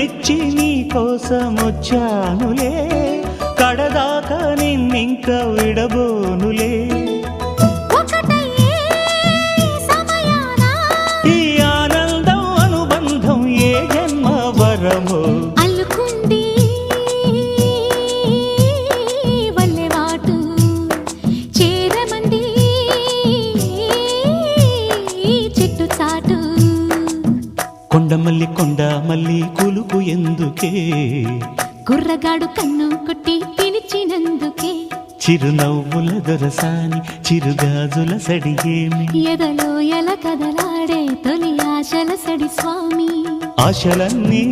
మెచ్చి నీ కోసం వచ్చానులే, కడదాకా నిన్నింక విడబోనులే. ఈ ఆనందం అనుబంధం ఏ జన్మ వరమో అల్లుకుంది వల్లెవాటు చేరమంది చెట్టు చాటు. కొండమల్లి కొండమల్లి కులుకు ఎందుకే, కుర్రగాడు కన్ను కొట్టి పిలిచినందుకే. చిరునవ్వుల దొరసాని చిరుగాజుల సడిగేమి, ఎదలో ఎల కదలాడే తొలి ఆశల సడి స్వామి. ఆశలన్నీ